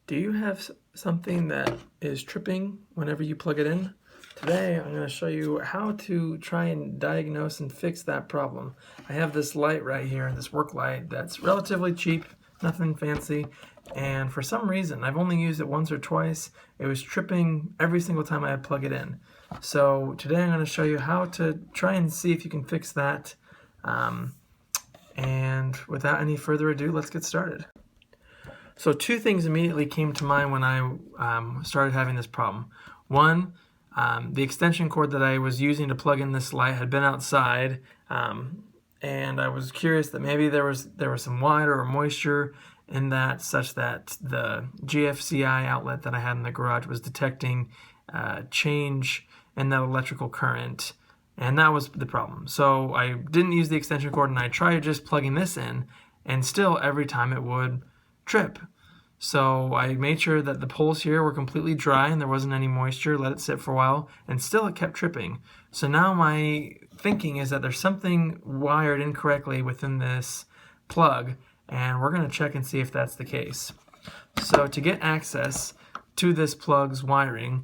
Do you have something that is tripping whenever you plug it in? Today I'm going to show you how to try and diagnose and fix that problem. I have this light right here, this work light that's relatively cheap, nothing fancy, and for some reason, I've only used it once or twice, it was tripping every single time I plug it in. So today I'm going to show you how to try and see if you can fix that. And without any further ado, let's get started. So two things immediately came to mind when I started having this problem. One, the extension cord that I was using to plug in this light had been outside, and I was curious that maybe there was some water or moisture in that, such that the GFCI outlet that I had in the garage was detecting change in that electrical current, and that was the problem. So I didn't use the extension cord, and I tried just plugging this in, and still every time it would trip. So I made sure that the poles here were completely dry and there wasn't any moisture, let it sit for a while, and still it kept tripping. So now my thinking is that there's something wired incorrectly within this plug, and we're going to check and see if that's the case. So to get access to this plug's wiring,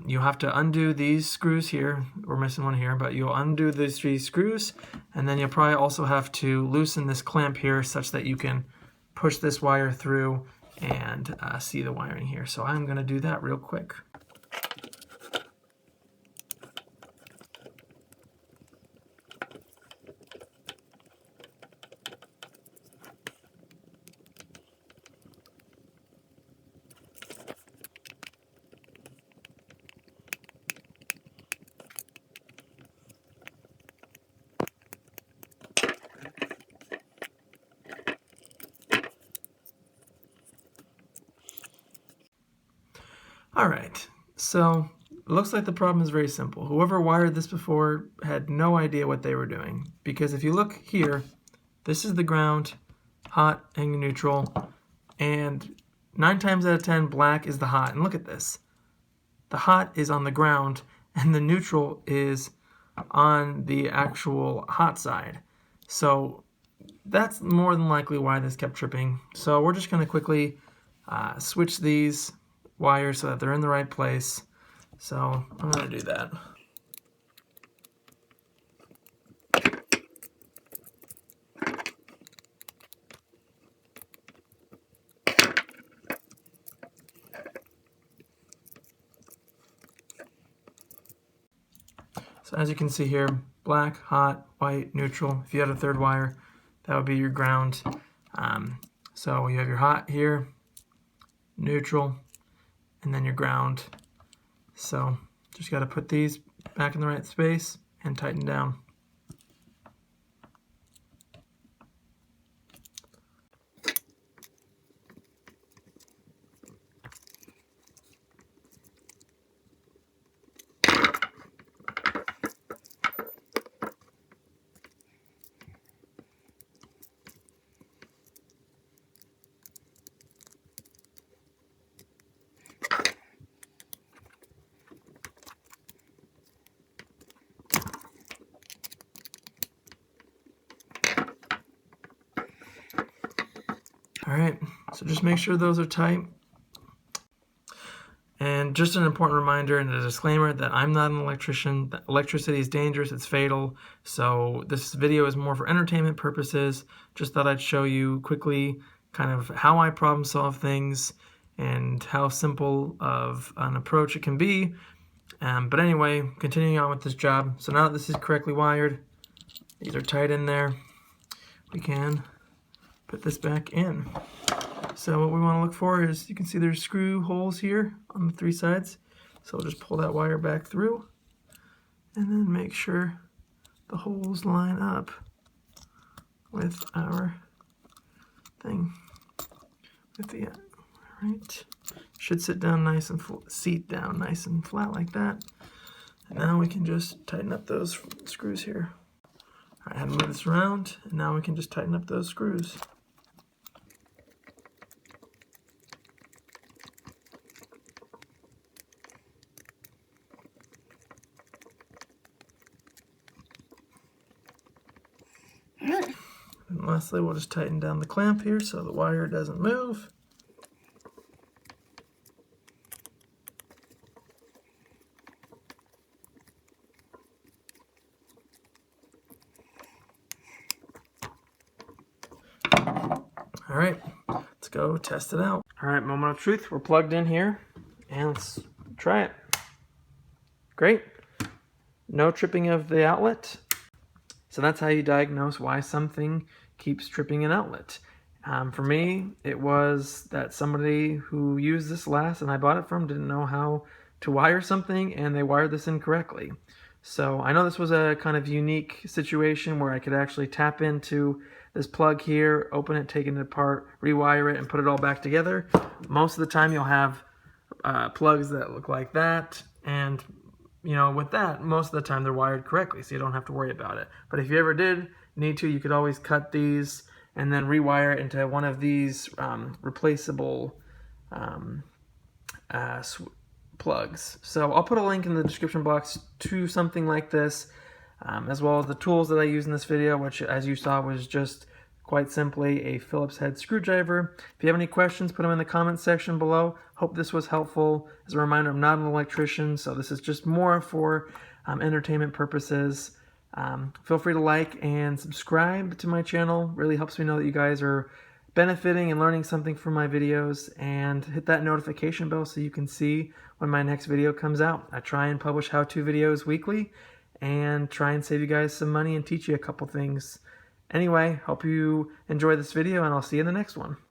you have to undo these screws here. We're missing one here, but you'll undo these three screws, and then you'll probably also have to loosen this clamp here such that you can push this wire through and see the wiring here. So I'm going to do that real quick. Alright, so it looks like the problem is very simple. Whoever wired this before had no idea what they were doing, because if you look here, this is the ground, hot and neutral, and 9 times out of 10 black is the hot. And look at this. The hot is on the ground and the neutral is on the actual hot side. So that's more than likely why this kept tripping. So we're just going to quickly switch these wires so that they're in the right place. So I'm going to do that. So as you can see here, black, hot, white, neutral. If you had a third wire, that would be your ground. So you have your hot here, neutral, and then your ground. So just got to put these back in the right space and tighten down. Alright, so just make sure those are tight. And just an important reminder and a disclaimer that I'm not an electrician. Electricity is dangerous, it's fatal. So this video is more for entertainment purposes. Just thought I'd show you quickly kind of how I problem solve things and how simple of an approach it can be. But anyway, continuing on with this job. So now that this is correctly wired, these are tight in there, we can put this back in. So what we want to look for is, you can see there's screw holes here on the 3 sides. So we'll just pull that wire back through and then make sure the holes line up with our thing. With the right, should sit down nice and seat down nice and flat like that. And now we can just tighten up those screws here. All right, I had to move this around, and now we can just tighten up those screws. And lastly, we'll just tighten down the clamp here so the wire doesn't move. All right, let's go test it out. All right, moment of truth. We're plugged in here, and let's try it. Great. No tripping of the outlet. So that's how you diagnose why something keeps tripping an outlet. For me, it was that somebody who used this last and I bought it from didn't know how to wire something, and they wired this incorrectly. So I know this was a kind of unique situation where I could actually tap into this plug here, open it, take it apart, rewire it, and put it all back together. Most of the time you'll have plugs that look like that, and you know, with that, most of the time they're wired correctly, so you don't have to worry about it. But if you ever did need to, you could always cut these and then rewire it into one of these replaceable plugs. So I'll put a link in the description box to something like this, as well as the tools that I use in this video, which, as you saw, was just quite simply a Phillips head screwdriver. If you have any questions, put them in the comments section below. Hope this was helpful. As a reminder, I'm not an electrician, so this is just more for entertainment purposes. Feel free to like and subscribe to my channel. Really helps me know that you guys are benefiting and learning something from my videos, and hit that notification bell so you can see when my next video comes out. I try and publish how-to videos weekly and try and save you guys some money and teach you a couple things. Anyway, hope you enjoy this video, and I'll see you in the next one.